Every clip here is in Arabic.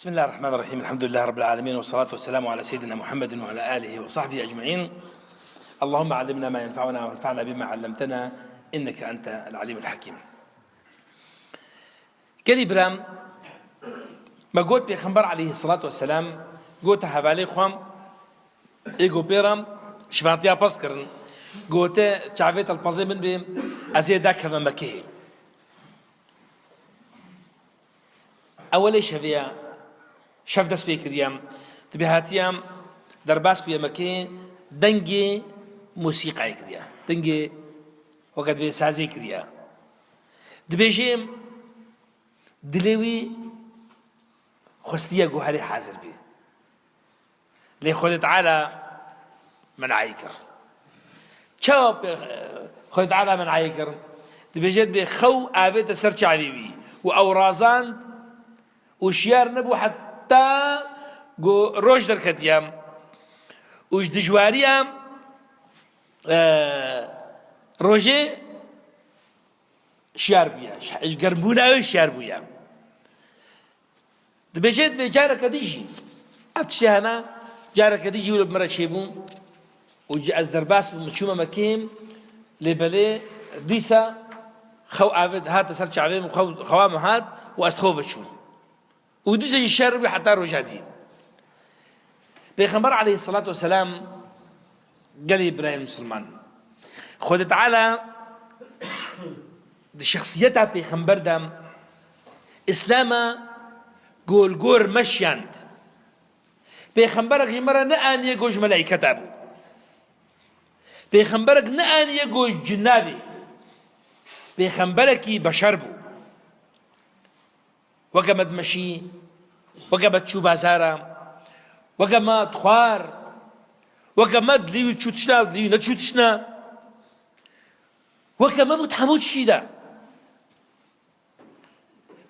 بسم الله الرحمن الرحيم. الحمد لله رب العالمين، والصلاة والسلام على سيدنا محمد وعلى آله وصحبه أجمعين. اللهم علمنا ما ينفعنا وانفعنا بما علمتنا إنك أنت العليم الحكيم. كلي برام ما قلت بيخنبر عليه الصلاة والسلام قلت حوالي خوام إيجو بيرام شفانتيا باسكرن قلت شعبيت البازي من بي أزيدك هذا مكيه أولي شفيا شف دست پێ کردیام دەبێ دەرباس پێمەکەی دەنگێ موسیقای کردیا دەنگێ وەکەت بێ سازی کردیا دەبێژێم دلێوی خستیە گوهەری حازر بێ لێ خۆی تعالە منعی کرد چاوە خۆی تعالە منعی کرد دەبێژێت بێ خەو ئاوێتە سەر چاویوی و ئەوڕازاند وشیار نەبوو تا گو روش در کتیم وش دجواریم روجه شیار بیا گرمونه شیار بیا دبیجت به جاره کدیجی افتشه هنا جاره کدیجی ولی بمرد شیبون و از درباس بمشوم مکیم لبله دیسا خو عبد هات سر شعبیم خوام هات و استخوفشون ودوز الشر حتى رجعتي بيغمبر عليه الصلاة والسلام قال إبراهيم المسلمان خد تعالى دي شخصيتها بيغمبر دام إسلاما قول قور مشياند بيغمبرك يمرا نأن يقوج ملائكة أبو بيغمبرك نأن يقوج جنابي بيغمبرك بشر بو وقمت مشي وقمت شو بازارة وقمت خوار وقمت ليو تشوتشنا وليو نتشوتشنا وقمت متحمود شيدا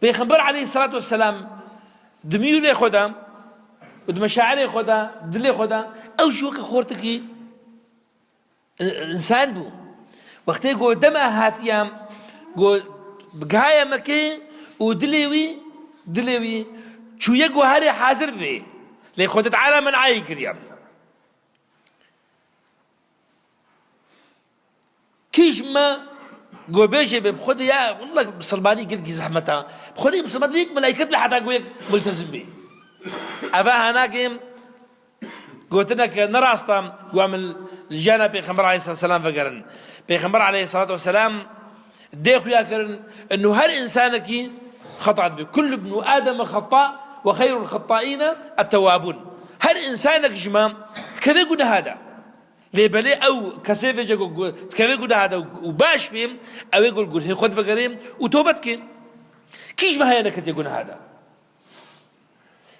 بيخبر عليه الصلاة والسلام دميو لي خدا ودمشاعر خدا دلي خدا او شو خورتكي انسان بو وقت يقول دما هاتيام قول بقايا مكي ودليوي دلوي شو يجوا هاري حاضر به لخدت تعالى من عاي كريم كيش ما جو بيجي بخد يا والله بسلماني قلت زحمتها بخدي بسلماني هيك ملايكة لحتى قويك ملتزم به أبا هناك قلتنا كنراستم وعمل الجانا بيغمبر عليه الصلاة والسلام فقرن بيغمبر عليه الصلاة والسلام ديخو ياكرن إنه هر إنسانك خطأت به كل ابن آدم خطاء وخير الخطائين التوابون هر إنسانك جمام تكذب قد هذا ليبلي أو كسيف جاكو تكذب قد هذا وباش بهم أو يقول هي خد فقريم وتوبتك كيش ما هي نكت يقول هذا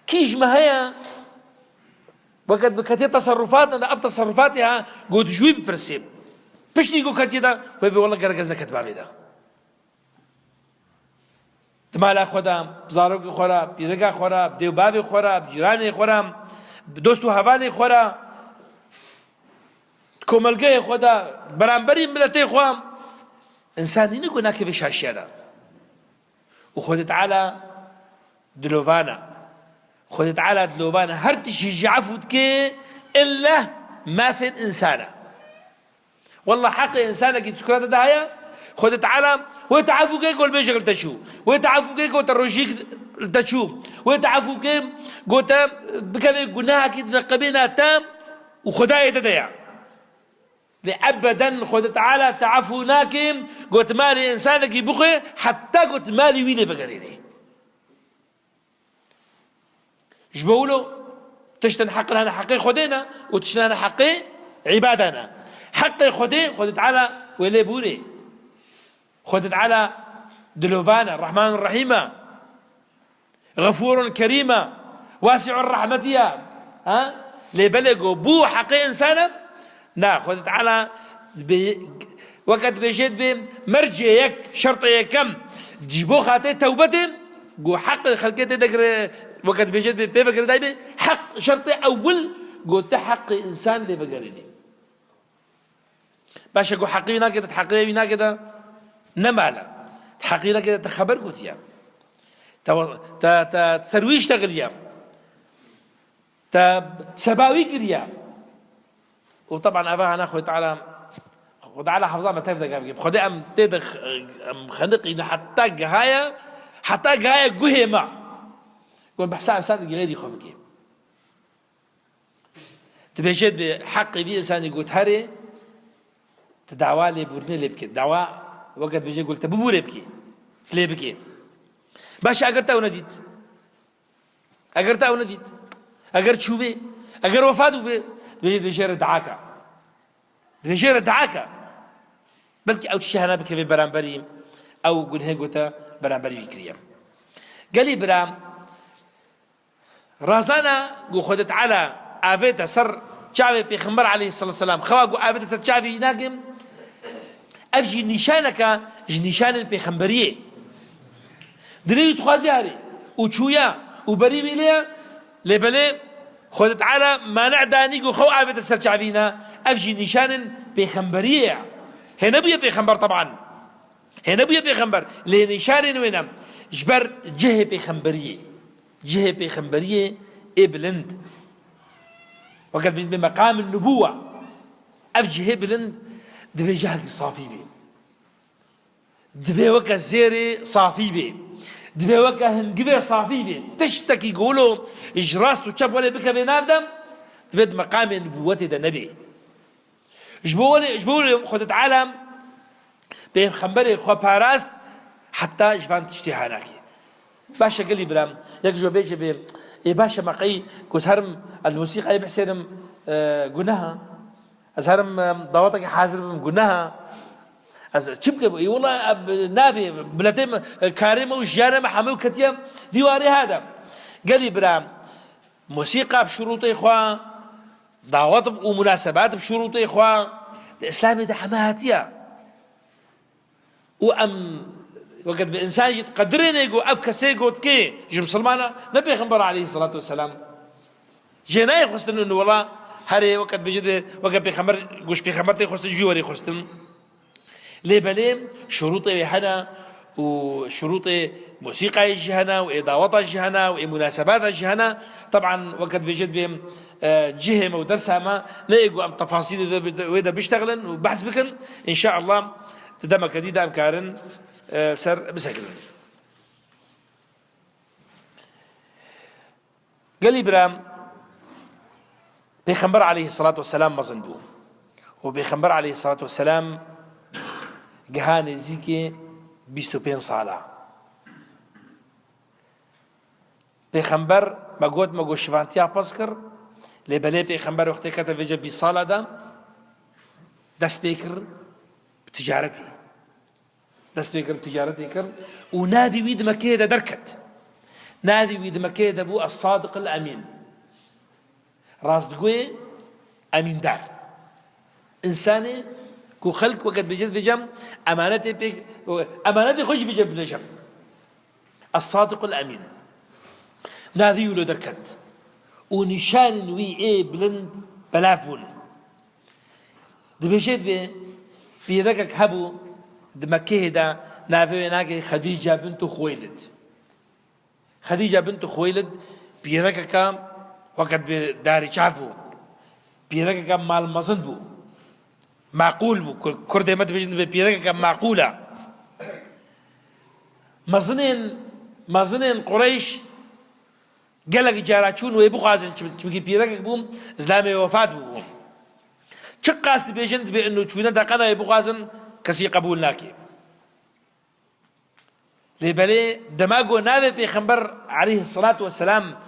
كيش ما هي وقت بكتير تصرفات أنا أفضل تصرفاتها قد جوي ببرسيم بشتي يقول كتير ده ويبي والله قرقزنا كتبامي ده دمالا خودم بزارگ خورا بیرگا خورا دیوبابی خورا جیرانی خورا دوستو حوالی خورا کوملگه خدا برانبری ملتی خوام انسانی نگونا که بشاشیه دا و خود تعالی دلوانا خود تعالی دلوانا هر تشي جعفود که إلا ما في الإنسان والله حق إنسانك يتسكرات دهايا خود تعالى ويتعافوا كيك والبيشك التشو ويتعافوا كيك وتروجيك التشو ويتعافوا كيك قوتا بكذا قلناها كده نقبينا تام وخدايا تدايا لأبدا خد تعالى تعافوناك قوت مالي إنسانك يبخي حتى قوت مالي ويلي بقريني جبولو تشتن حق لنا حقي خدينا وتشتن لنا حقي عبادنا حقي خد تعالى ويلي بوري خدت على دلوفانا الرحمن الرحيم غفور كريم واسع الرحمة ها لبلغوا بو حقي إنسانا نا خدت على وقت بيجيت بمرجع يك شرط يكم جيبو خاطي توبتهم جو حق خلقته دقر وقت بيجيت بيفكر دايما حق شرط أول قلت حق إنسان اللي بقريني باشا جو حقينا كده حقينا كده نمالا حقيقة كده تخبر قلت يا تسرويش تغليام سباوي كريا. وطبعا أباها خوي تعالى خد على حفظها ما تبدأ قبل خد أم تدخ أم خنقي حتى جهاية جهما يقول بحسها إنسان غير يخبكي تبيجد بحق بي إنسان يقول هري تدعوا لي بورني لبكي دعوا وقت بيجي قلت ببور يبكي ليه بكي باش أجرتها ونديت أجر شو بي أجر وفاته بي بيجي دعاكا بلكي أو تشهنا بك في برامبري أو قنه قوتا برامبري بكريم قالي برام رازانا قو خدت على آبيت سر شعبي بيخمر عليه الصلاة والسلام خوا قو آبيت سر شعبي ناقم أفجي نشانك نشان بيخمبريه دليل تخازي هاري وشويا وبريمي ليه لبلي خدت على ما نعداني قو خو آبيت سر شعبينا أفجي نشان بيخمبريه هنا بيا بيخمبر طبعا هنا بيا بيخمبر لنشان وينام جبر جهة بيخمبريه إبلند وقت بمقام النبوة أفجه بلند دفي جهل صافي بي دفي وكا زيري صافي بي دفي وكا هنقبي صافي بي تشتكي يقولوا إجراس تشاب ولا بك بنافدم دفي مقام النبوة دا نبي جبولي خدت عالم بيخمبري خوا باراست حتى جبان تشتيحاناكي باشا قال لي برام يكجو بيجي بي إيه باشا مقاي كوسهرم الموسيقى بحسينم قناها أزهرم ضواتك حازر قناها شبكة والله نابي بلاتيم كارمة وجانة محامي وكتيم ديواري هذا قال لي برام موسيقى بشروط إخوة دعوات ومناسبات بشروط إخوة الإسلام ده حماهاتيا وأم وقت بإنسان جيت قدرين يقول أفكسي قلت كي جي مسلمانا نبي خنبر عليه الصلاة والسلام جينا يخصتن إنه والله هري وقت بيجد وقت بيخمر قوش بيخمرت يخصتن جواري يخصتن ليه بليم شروطي هنا وشروطي موسيقى يجهنا وإضاوات يجهنا ومناسبات يجهنا طبعا وقت بيجد بهم جهة ودرسها ما لاقوا تفاصيل وإذا بيشتغلن وبحث بكن إن شاء الله تدمك جديدة أمكارن سر بسكن قال إبراهيم بيخمبر عليه الصلاة والسلام مظنبو وبيخمبر عليه الصلاة والسلام جهان زيكي 25 صالة بيخمبر ما قوت شفانتيا باسكر لبلي بيخمبر وقت كتب في جبي صالة دا داس بيكر بتجارتي كر ونادي ويد مكيدة دركت نادي ويد مكيدة بو الصادق الأمين راس دقوي أمين دار إنساني كو خلق وقت بجد بجم أمانتي خش بجد بجم الصادق الأمين نادي ولو دركت ونشان وي إيه بلند بلافون دبيشيت في ركك هبو دمكيه دا نافي ناكي خديجة بنت خويلد بيركك وقت بداري شافو بيركك مال مزنبو معقول بو كرد ما تبيجن بيركك معقولة مزنين قريش قالك جاراتشون ويبو خازن تبكي بيركك بوم زلامي وفات بوم شقاس تبيجن بأنه شوينا دقنا يبو خازن كسي قبول ناكي لبلي دماغو نابي بيخمبر عليه الصلاة والسلام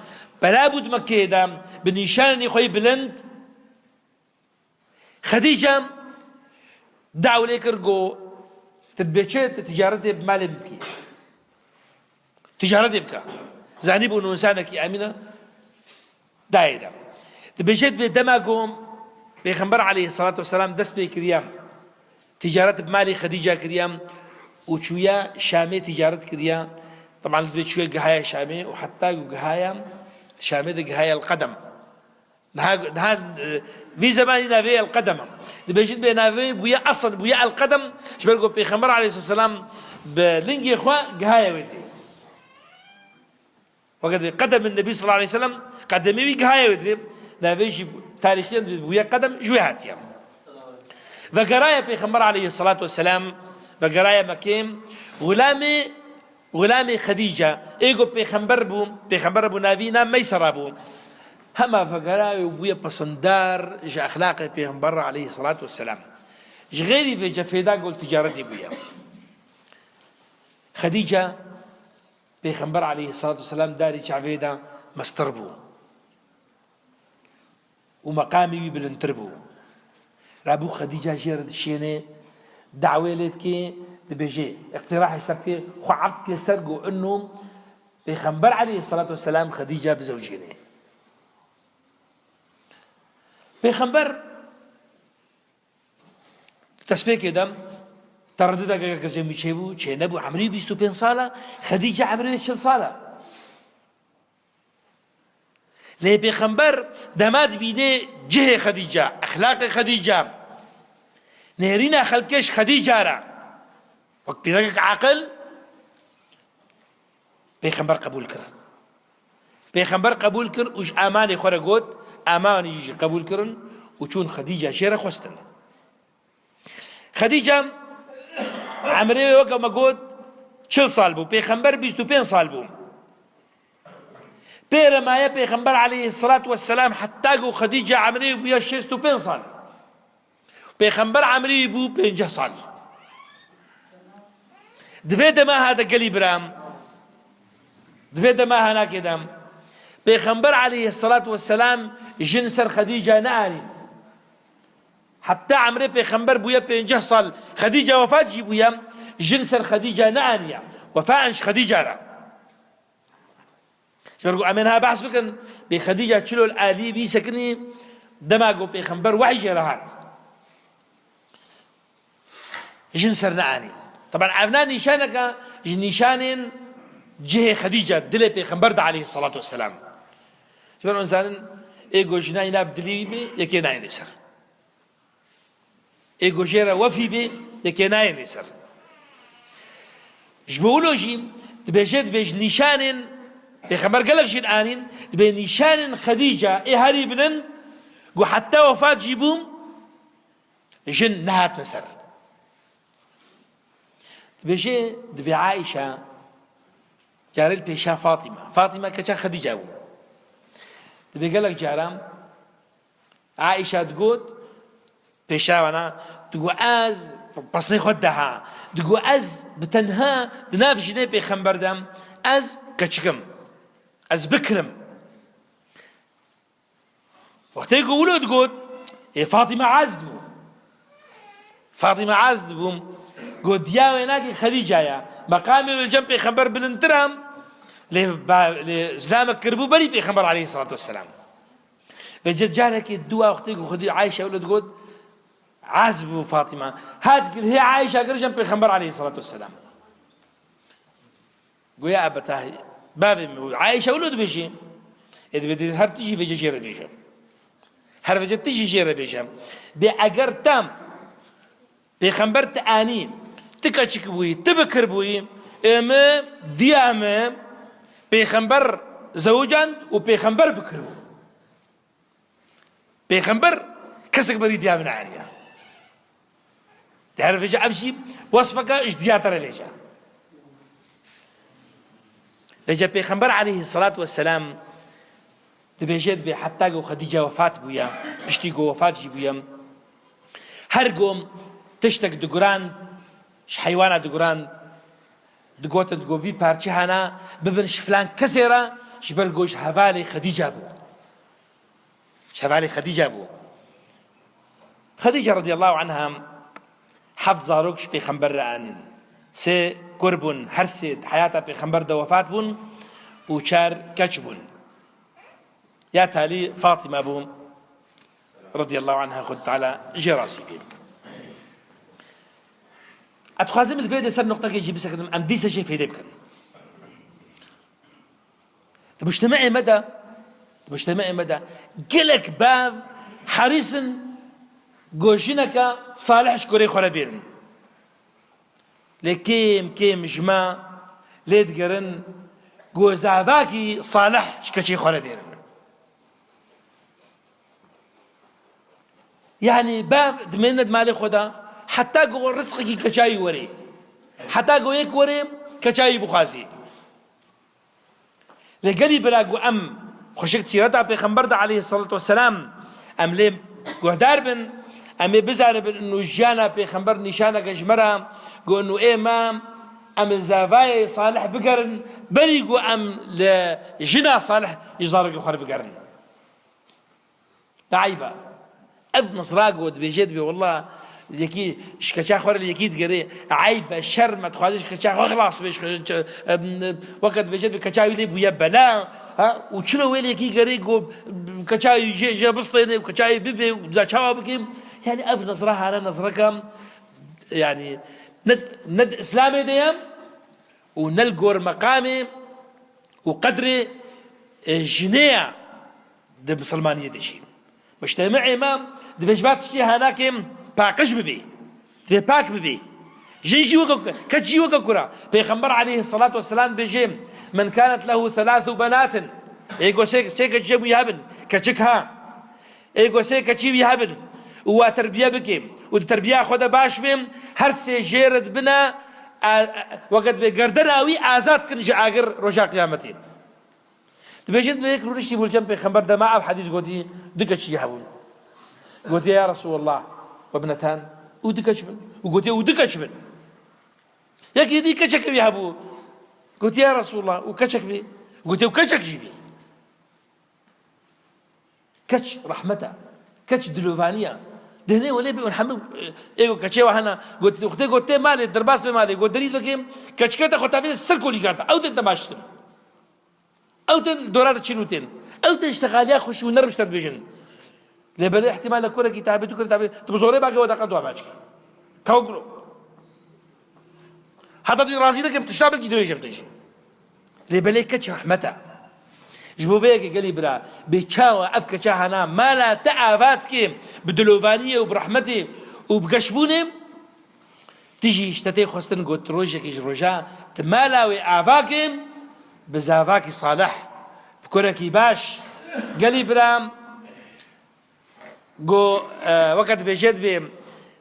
بلا بد مكة دا بنيشان يخوي بلند خديجة دعوا ليكر جو تتبيتشت تجارتي بمال بكي تجارتي بكا زاني بو انسانك امينه دايدا تبيتشت بدماغو بيخمبر عليه الصلاة والسلام دس بكريام تجارت بمالي خديجة كريام وشوية شامي تجارت كريام طبعا البيت شوية قهاية شامي وحتى قهاية شامي ده قهاية القدم ده في زماننا في القدم بيجد بينا في بويا أصل بويا القدم شبالكم بيخمر عليه الصلاة والسلام بلينجي إخوة قهاية ويدي وقد قدم النبي صلى الله عليه وسلم قدمي ويقهاية ودري نافيجي تاريخيا ويا قدم جوهاتيا وقرايا بيغمبر عليه الصلاة والسلام وقرايا مكيم غلامي خديجة ايقو بيغمبر بو نابينا ميسر بو هما فقرايا ويا بصندار جا أخلاقي بيغمبر عليه الصلاة والسلام غيري في جفيدا قول تجارتي بيا خديجة بيغمبر عليه الصلاة والسلام داري شعبيدا مستربو ومقامي بلنتربو رابو خديجة جيرد الشيني دعوة لتكي دبيجي اقتراح يصير فيه خو عقد يسرقوا انه بيغمبر عليه الصلاة والسلام خديجة بزوجيني بيغمبر تسبيك يدم ترددك كجمي شيبو نبو عمري 25 صالة خديجة عمري 20 صالة لي بيغمبر دماد بيدي جهة خديجة أخلاق خديجة نهرينا خلقش خديجة را وقت بيدك عاقل بيغمبر قبول كر وش أماني خورقوت أماني يجي قبول كرن وشون خديجة شيرا خوستن خديجة عمري وقت ما قلت 40 صال بو بيغمبر 25 صال بو بيرمايا بيغمبر عليه الصلاة والسلام حتى قو خديجة عمري بو 65 صال بيغمبر عمري بو 50 صال دفيد ما هذا قلي برام دفيد ما هنا كده بيغمبر عليه الصلاة والسلام جنسر خديجة ناري حتى عمري بيغمبر بويا 50 صال خديجة وفاة جيبويا جنسر خديجة نانية وفاءنش خديجة را شبرقوا أمينها بحث بكن بخديجة تشلو الآلي بيسكني دماغو بيغمبر وحي جيرهات جنسر ناني طبعا عفنا نشانك نشان جهة خديجة دلي بيغمبر عليه الصلاة والسلام شبرقوا إنسان إيقو جناينا بدلي بي يكي ناين يسر إيقو جيرا وفي بي يكي ناين يسر جبولوجي تبيجت بيج نشان بيخبر قالك شي الآنين تبي نشان خديجة هاري بنن قو حتى وفاة جيبوم جن نهات نسر تبيجي تبي عائشة جارل بيشا فاطمة كتا خديجة تبي قالك جارام عائشة تقول بيشا وانا تقول از بصني خدها تقول از بتنها دنافش نبي بيخمبر دم از كشكم از بكرم وقت يقولوا تقول إيه فاطمة عازد بوم قد دياوي هناك خديجة يا مقامي بالجنب بيخمبر بالانترام لإسلامك كربو بري بيخمبر عليه الصلاة والسلام فجد جارك الدواء وقت يقول خدي عائشة ولا تقول عازب فاطمة هاد هي عائشة قرجن بيخمبر عليه الصلاة والسلام قو يا أبتاه بابي عائشة ولد بيجي إذا بدي هر تيجي في جيرة بيجي هر وجد تيجي جيرة بيجي بأجر تام بيخمبر تاني تكشك بوي تبكر بوي إما ديامة بيخمبر زوجان وبيخمبر بكرو بيخمبر كسك بري ديامة عالية تعرف إيش أبشي وصفك إيش دياتر ليش لجا بيغمبر عليه الصلاة والسلام تبيجيت بي حتى جو خديجة وفاة بويا بشتي جو وفاة جيبويا هرقوم تشتك دقران ش حيوانا دقران دقوتن دقو بي بارچي هانا ببنش فلان كسيرا شبرقوش هفالي خديجة بو خديجة رضي الله عنها حفظ زاروكش بيغمبر رانين سي قربون هرسيد حياتها بيغمبر دا وفاة بون وشار كشبون يا تالي فاطمة بون رضي الله عنها خد تعالى جراسي بين أتخازم البيت يسر نقطة يجي بسكن أم ديسة شيء في ديبكن مجتمعي مدى قلك باب حريص قوشينك صالح شكوري خرابيرن لكيم جماع ليت قرن قو زافاكي صالح شكشي خورا بيرن يعني باب دميند مالي خدا حتى قو رزقك كشاي وري حتى قو يك وري كشاي بخازي لقلي براقو أم خشكت سيرتها بيخنبرد عليه الصلاة والسلام أم لي قهدار بن أم بزار بن إنه جانا بيخنبر نشانة كجمرة قو إنه إيه ما أم الزافاي صالح بقرن بريقو أم لجنا صالح يزارق خور بقرن عيبة أف نصراق ود بيجد بي والله يكي شكشا خور اللي يكيد قري عيبة شر ما تخواجش كشا خلاص بيش وقت بيجد بكشا يلي بويا بلا ها وشنو ويلي يكي قري قو كشا يجي بسطيني وكشا يبيبي وزاشا بكيم يعني أف نصراها أنا نصركم يعني ند إسلامي ديام ونلقور مقامي وقدر جنيع دي مسلمانية ديشي مجتمعي ما دي بجبات شي هناك باقش ببي دي باك ببي جيجي وكا كتجي وكا كرا بيغمبر عليه الصلاة والسلام بيجي من كانت له 3 بنات ايقو سيكا جيبو يهبن كتشكها ايقو سيكا جيبو يهبن وتربية بكي والتربية خدا باش بهم هر سي جيرد بنا وقت بقردناوي آزاد كن جاقر رجاء قيامتين تبجد بيك رونشتي بولجنب بيخنبر دماء بحديث قوتي دكتش يحبون قوتي يا رسول الله وابنتان ودكتش من وقوتي ودكتش من يكي دي كتشك بيحبو قوتي يا رسول الله وكتشك بي قوتي وكتشك جيبي كتش رحمته كتش دلوفانية دهني ولا بيقول حمد ايوه كتشي وهنا قلت مالي درباس بمالي قلت دريد لكن كتشكتا خدتها في السركو اللي قاطع او تنتماشتم او دورات تشيلوتين او تشتغاليا خوش ونرمش تدبيجن لبلا احتمال كره كتابه كره تبصوري باقي ودا قدوا باش كوكرو حتى رازي لك بتشتغل كده يجبتش لبلا كتش رحمته جبو بيك قالي برا بيتشاوا افكا شاهنا ما لا تعافات كيم بدلوفانيه وبرحمتي وبقشبوني تيجي اشتتي خوستن قلت روجك يجروجا تمالاوي افاكم بزافاكي صالح بكركي باش قالي برا قو وقت بيجد بي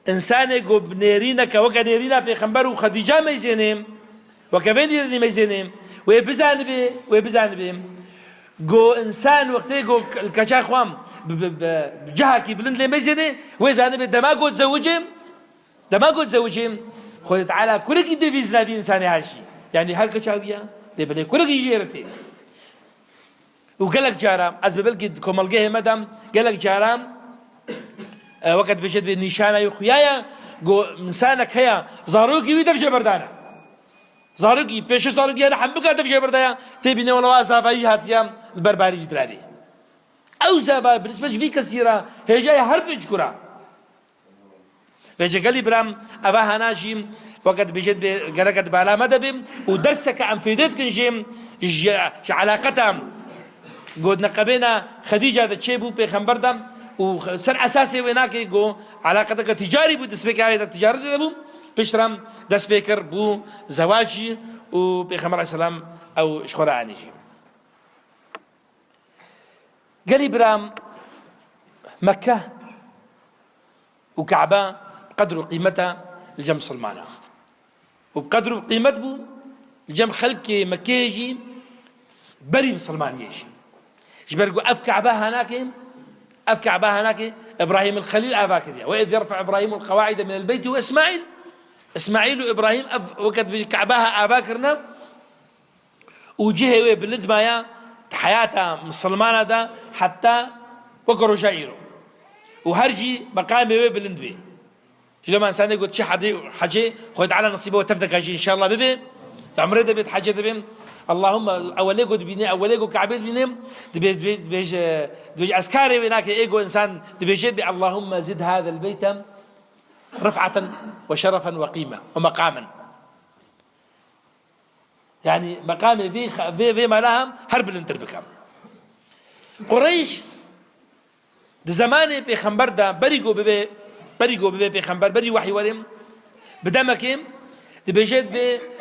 انساني قو بنيرينك وقت نيرينا بيخنبر وخديجه ميزينيم وكبين يرني ميزينيم ويبزان بي قو انسان وقتي قو الكشا خوام بجهكي بلند لي ميزيني ويزاني بي دماغو تزوجهم خذ تعالى كلك ديفيز نادي انساني هاشي يعني هل كشاويه دبلي كلك جيرتي وقالك جارام ازبلك كوملقيه مدام قالك جارام وقت بجد بالنشانه يخيايا قو انسانك هيا زاروكي ويدفش بردانه زاروكي بيش زاروكي انا حبك دفش بردايا تبيني ولا زافاي هاتيا البربري يدرابي او زافا بالنسبه في كثيره هي جايه حرف جكرا فجا قال برام ابا هناجي وقت بجد قالك بالا مدبم ودرسك عن فيدتك جيم علاقتها قلنا قبينا خديجه ذا تشيبو بيغمبر دم وسر اساسي ويناك جو علاقتك تجاري بو دسبيك هاي التجاره دبو بشرم دسبيكر بو زواجي وبيغمبر عليه السلام او شخورا عنيجي قال برام مكه وكعبه قدر قيمتها لجم سلمانه وبقدر قيمته لجم خلق مكيجي بري بسلمان يجي جبرقو أفكع هناك إبراهيم الخليل أباكر وإذ يرفع إبراهيم القواعد من البيت وإسماعيل وإبراهيم وقت بكعباها أباكرنا وجهه بلد مايا حياتها مسلمانة دا حتى وكرو جايرو وهرجي مقامي بلند بي لما إنسان يقول شي حاجة خذ على نصيبه وتفدك إن شاء الله ببي عمري ده بيت حاجة دبي اللهم أولي قد بيني أولي قد كعبيد بيني دبيج أسكاري بيناك إيجو إنسان دبيجيد بي اللهم زد هذا البيت رفعة وشرفا وقيمة ومقاما يعني مقامي في ملاهم هرب الانتربكام قريش ده زماني بيخنبر ده بريقو ببي بيخنبر بري وحي ورم بدمكيم دبيجيت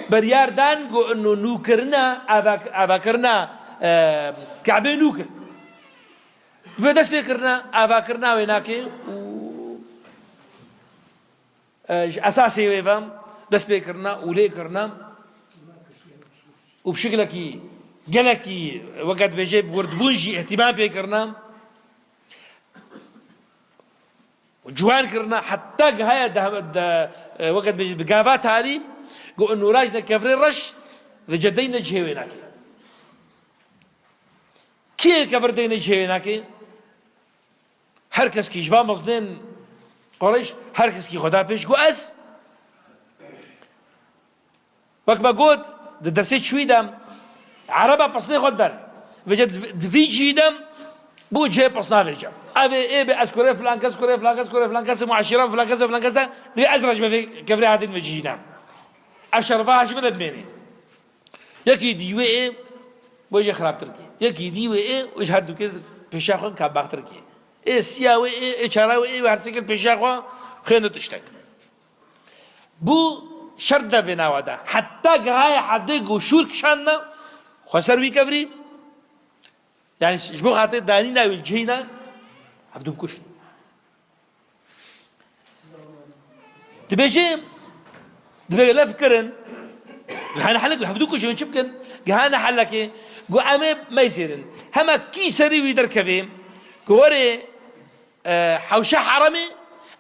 بريار دان جو انه نوكرنا اباكرنا كعبه نوكر بدس بكرنا اباكرنا ويناكي اساسي ويفهم دس بكرنا وليكرنا وبشكلكي جلكي وقت بيجيب وردبونجي اهتمام بكرنا وجوان كرنا حتى هاي وقت بيجي بقابات هذه قو انه راجنا كفرين رش فجدينا جهويناك كي كفر دينا جهويناك هركس كي جوا مصدين قريش هركس كي خدا بيش قو اس وقت ما قلت درسيت شوي دم عربة بصني قدر فجد دفيجي دم بو جاي بصنا فيجا أبي إيه بأذكره فلان كذا أذكره فلان كذا أذكره فلان كذا معاشرة فلان كذا فلان كذا دبي أزرج ما في كفري هذين مجينا أشرفها شو بدنا بميني يكيد يوئي ويجي خراب تركي يكيد يوئي ويش هردو كذا بيشاخون كاباق تركي إيه سياوي إيه شراوي إيه وهرسكر بيشاخوا خينو تشتك بو شرده في نوادا حتى قهاي حدق وشورك شاننا خسر بي كفري يعني شبو خاطر دانينا والجهينا عبدو بكش تبيجي لا فكرن قهانا حلق وحبدو كش من شبكن قهانا حلقي قو عمي ما يصيرن هما كي سري ويدر كفي قوري حوشة حرمي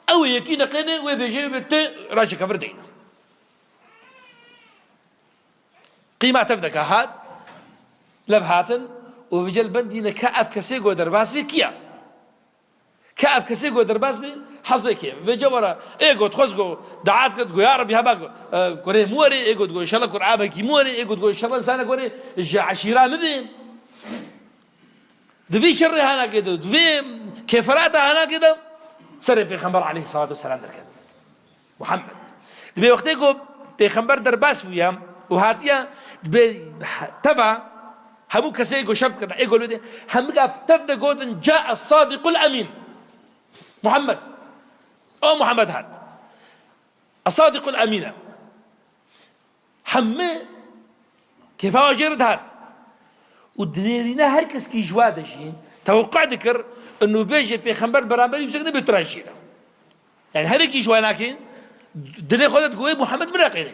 او يكي نقيني ويبيجي بتي راجي كفر دينا قيمة تفدك هاد لبهاتن وبجل بندي لكأف كسيجو درباس بي كيا كأف كسيجو درباس بي حظي كيا بجورا إيجو تخزجو دعات كد يا رب يهبك كوري موري إيجو تقول إن شاء الله قرآن كي موري إيجو تقول إن شاء الله إنسان كوري عشيرة مبين دفي شر هنا كده دفي كفرات هنا كده سر بيخمر عليه الصلاة والسلام دركت محمد دفي وقتكم بيخمر درباس ويام وهاتيا تبع همو كسي يقول شرط كنا يقولوا ده هم تبدا قول جاء الصادق الامين محمد او محمد هاد الصادق الامين هم كيف واجرد هاد ودليلنا هركس كي جواد شيء توقع ذكر انه بيجي بيخمر برامبر يمسكنا بتراجينا يعني هركي جواناكين دليل خدت قوي محمد براقيني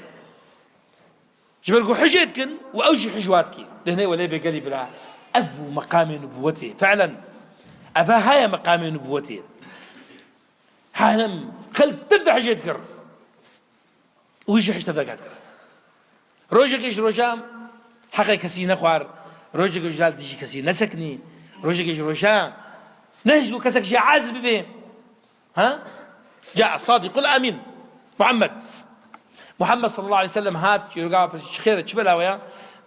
جبرقوا حجيتكن واوجي حجواتك لهنا ولا بقلي بلا افو مقام نبوتي فعلا افا هاي مقام نبوتي حالم خل تبدا حجيتك ويجي حجت تبدا روجك ايش روجام حقي كسينا خوار روجك ايش دال تجي كسينا نسكني روجك ايش روجام نهجو كسك جاء عازب به ها جاء الصادق الامين محمد صلى الله عليه وسلم هات يرقى خير تشبلا ويا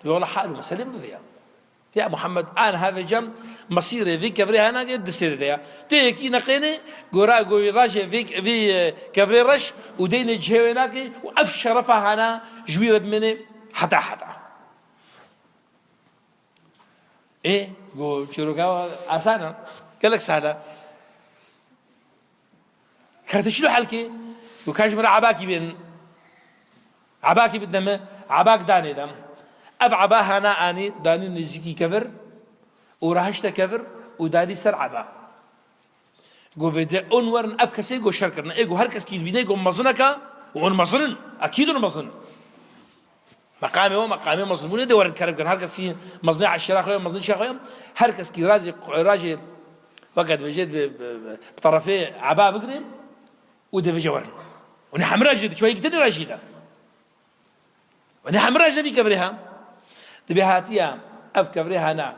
والله حاله مسلم بذيا يا محمد انا هذا جم مصيري ذيك كفري انا قد دستير ذيا تيك نقيني قرا قوي راجع فيك في كفري رش ودين جهويناكي وافشرفها انا جويره بمني حتى ايه قول يرقى اسانا قال لك سهله كانت شنو حالك وكاش مرا عباكي بين عباكي بدنا عباك داني دم أب عباها أنا أني داني نزيكي كفر ورهشت كفر وداني سر عبا جو فيدي أنورن أب كسي جو شركرنا إيه جو هركس كيد بيني جو مظنك وأن مظن أكيد أن مظن مقامي مظلمون ده ورد كرب كان هركس كي مظني على الشراخ يوم مظني شراخ يوم هركس كي راجي وقت بجد بطرفي عبا بقري وده في جورن ونحن راجد شوي كده راجده ونحن راجع في كبرها تبي هاتيا أف كبرها أنا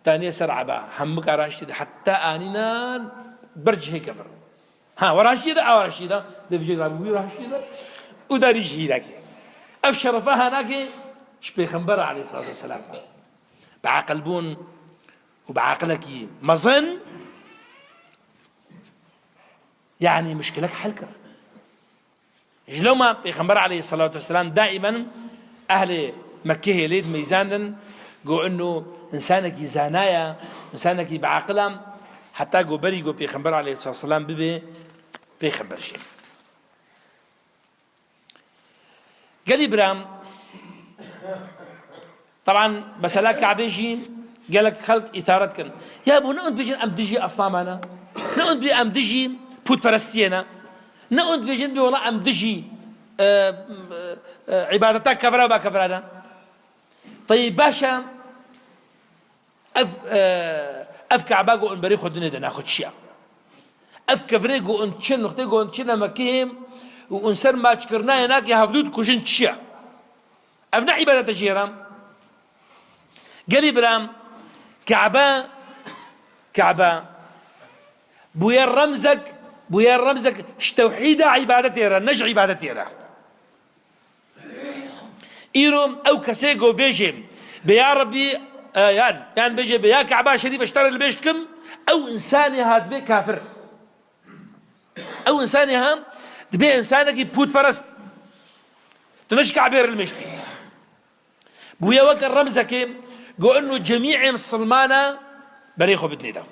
تانية سرعة هم كراشيد حتى آنينا برج هي كبر ها وراشيدة أو راشيدة تبي جرابي راشيدة وداري جيلك أف شرفها هناك شبي خنبر عليه الصلاة والسلام بعقلبون وبعقلك مظن يعني مشكلك حلكر جلوما بيخنبر عليه الصلاة والسلام دائما أهل مكة يليد ميزانا جو إنه إنسانك زانايا إنسانك بعقلهم حتى جو بري جو بيخنبر عليه الصلاة والسلام بيخنبر شيء قال برام طبعا بسألك كعبيجي قال لك خلق إثارتكن يا أبو نقد بيجن أم دجي أصنامنا نقد بي أم دجي بوت فرستينا نقد بيجن بي والله أم دجي عبادتك كفرة با كفرانا طيب باشا اف كعباقو ان بريخو الدنيا ناخد شيء اف كفريقو ان تشن نختيقو ان تشن مكيهم وان سر ما تشكرنا هناك يهفدود كوشن شيء افنا عبادة جيرام قالي برام كعبا بويا رمزك توحيد عبادتي را نج عبادتي را إيروم أو كسيجو بيجي بيا ربي يعني بيجي بيا كعبة شريف اشتري اللي بيشتكم أو إنساني هاد بي كافر أو إنساني هام تبي إنسانك بوت فرست تنش كعبير المشتي بويا وك الرمزك قو إنه جميع مسلمانا بريخو بدني ده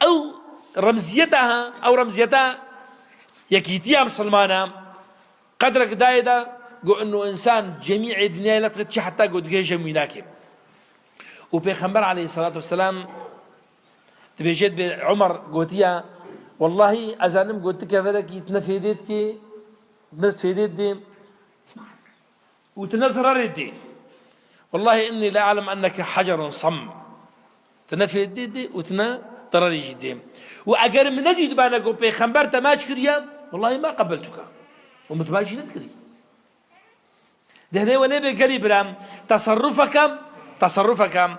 أو رمزيتها يكيتيها مسلمانا قدرك دايدا قو انه انسان جميع الدنيا لا تغتشي حتى قد جيجا ميناكي وبيخمر عليه الصلاة والسلام تبيجيت بعمر قوتيا والله ازانم قلت كفرك يتنفيدتك تنفيدت دي وتنزرر دي والله اني لا اعلم انك حجر صم تنفيدت دي وتنضرر جدي واجر من نجد بانا قو بيخمر تماج كريا والله ما قبلتك ومتباجي نذكري ده ولا بقري برام تصرفك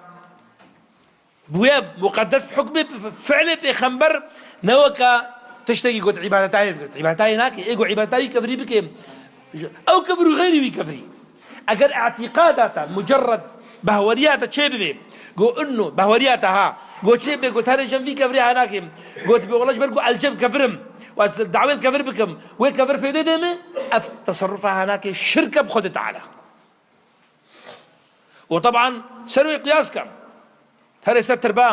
بوياب مقدس بحكم فعل بخنبر نوكا تشتكي قلت عبادتاي هناك ايجو عبادتاي كفري بك او كفر غيري بكفري اجر اعتقاداتها مجرد بهوريات تشيبي قو انه بهورياتها قو تشيبي قو تاري جنبي كفري هناك قو تبي والله جبركو الجب كفرم والدعوة كفر بكم وكفر في دمه تصرفها هناك شركة بخد تعالى وطبعا سروي قياس كم هذا ستربا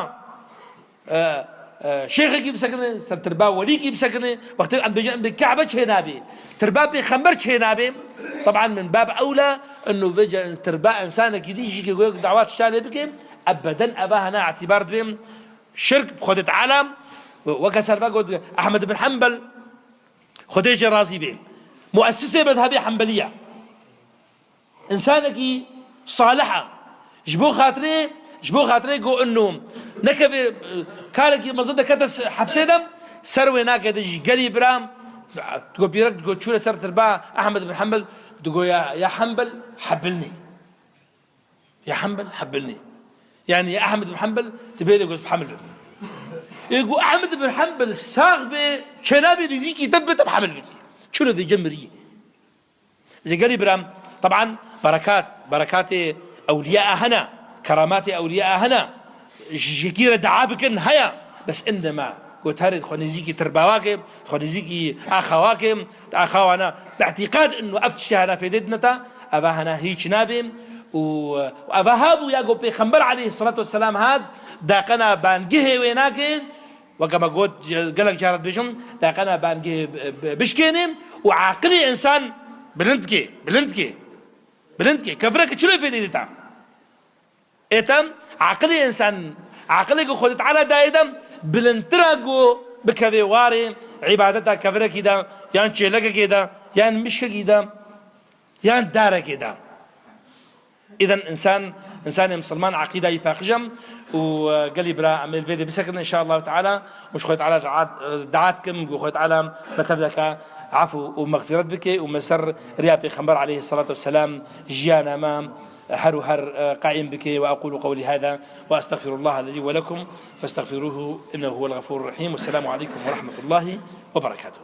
شيخك بسكنه ستربا وليك بسكنه وقت عند بيجي عند الكعبة شينابي تربا بخمر شينابي طبعا من باب أولى إنه بيجي تربا إنسانك يجي يقول دعوات الشان بكم أبدا أبا هنا اعتبار بهم شرك بخد تعالى وكسر بقول أحمد بن حنبل خديجة رازي بيه مؤسسة مذهبية حنبلية إنسانك صالحة جبو خاطري قو إنه نكب كارك مزود كتس حبسي دم سروي ناك يدج قلي برام تقول بيرك تقول شو سر تربا أحمد بن حنبل تقول يا حنبل حبلني يا حنبل حبلني يعني يا أحمد بن حنبل تبيلي قوس بحمل يقول أحمد بن حنبل ساغ بشنابي رزيكي تبت بحمل بكي شو ذي جمري إذا قال برام طبعا بركات أولياء هنا كرامات أولياء هنا جكيرة دعابكن هيا بس عندما قلت هاري خونيزيكي ترباواكم خونيزيكي أخوانا باعتقاد إنه أفتش هنا في ددنتا أبا هنا هيك نابي وأبا هابو يقول بيخمبر عليه الصلاة والسلام هاد داقنا بانجيه ويناكي وكما قلت قالك جارت بيجم داقنا بانجيه بشكيني وعاقلي إنسان بلندكي كفرك شلو في ديتا إتم عقلي إنسان عقلي خدت على دايدم بلنتراجو بكبيواري عبادتها كفرك كده يعني شيلك كده يعني مش كده يعني دارة كده إذا إنسان مسلمان عقيدة يباقجم وقال لي برا عمل فيديو بسكن إن شاء الله تعالى مش خدت على دعاتكم وخدت على بتبدك عفو ومغفرة بك ومسر ريابي خمر عليه الصلاة والسلام جيانا ما هر قائم بك وأقول قولي هذا وأستغفر الله لي ولكم فاستغفروه إنه هو الغفور الرحيم والسلام عليكم ورحمة الله وبركاته.